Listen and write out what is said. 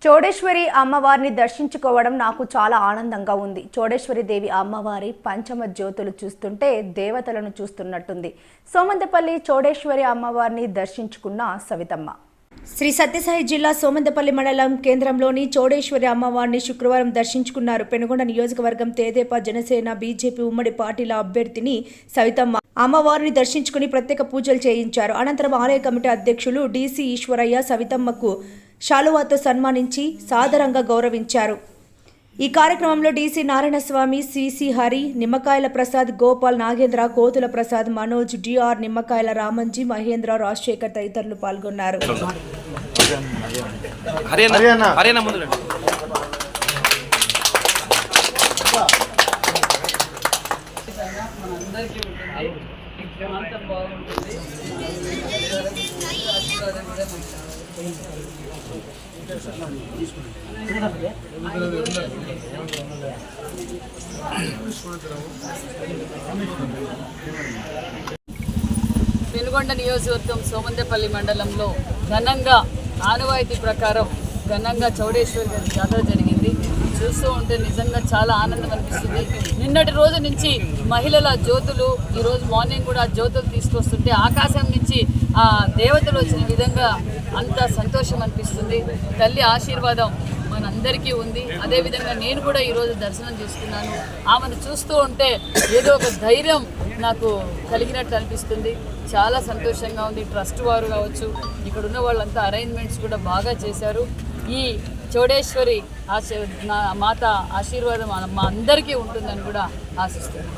చౌడేశ్వరి అమ్మవారిని దర్శించుకోవడం నాకు చాలా ఆనందంగా ఉంది. చౌడేశ్వరి దేవి అమ్మవారి పంచమ జ్యోతులు చూస్తుంటే దేవతలను చూస్తున్నట్టుంది. సోమందపల్లి చౌడేశ్వరి అమ్మవారిని దర్శించుకున్న సవితమ్మ. శ్రీ సత్యసాయి జిల్లా సోమందపల్లి మండలం కేంద్రంలోని చౌడేశ్వరి అమ్మవారిని శుక్రవారం దర్శించుకున్నారు. పెనుగొండ నియోజకవర్గం తెదేపా జనసేన బీజేపీ ఉమ్మడి పార్టీల అభ్యర్థిని సవితమ్మ అమ్మవారిని దర్శించుకుని ప్రత్యేక పూజలు చేయించారు. అనంతరం ఆలయ కమిటీ అధ్యక్షులు డీసీ ఈశ్వరయ్య సవితమ్మకు శాలువాతో సన్మానించి సాదరంగా గౌరవించారు. ఈ కార్యక్రమంలో డీసీ నారాయణస్వామి, సిసి హరి, నిమ్మకాయల ప్రసాద్, గోపాల్, నాగేంద్ర, కోతుల ప్రసాద్, మనోజ్, డిఆర్, నిమ్మకాయల రామంజీ, మహేంద్ర, రాజశేఖర్ తదితరులు పాల్గొన్నారు. పెనుగొండ నియోజకవర్గం సోమందపల్లి మండలంలో ఘనంగా ఆనవాయితీ ప్రకారం ఘనంగా చౌడేశ్వరి గారి జాతర జరిగింది. చూస్తూ ఉంటే నిజంగా చాలా ఆనందం అనిపిస్తుంది. నిన్నటి రోజు నుంచి మహిళల జ్యోతులు, ఈరోజు మార్నింగ్ కూడా జ్యోతులు తీసుకొస్తుంటే ఆకాశం నుంచి ఆ దేవతలు వచ్చిన విధంగా అంత సంతోషం అనిపిస్తుంది. తల్లి ఆశీర్వాదం మనందరికీ ఉంది. అదేవిధంగా నేను కూడా ఈరోజు దర్శనం చేసుకున్నాను. ఆమెను చూస్తూ ఉంటే ఏదో ఒక ధైర్యం నాకు కలిగినట్టు అనిపిస్తుంది. చాలా సంతోషంగా ఉంది. ట్రస్ట్ వారు కావచ్చు, ఇక్కడ ఉన్న వాళ్ళంతా అరేంజ్మెంట్స్ కూడా బాగా చేశారు. ఈ చౌడేశ్వరి మాత ఆశీర్వాదం మా అందరికీ ఉంటుందని కూడా ఆశిస్తున్నాను.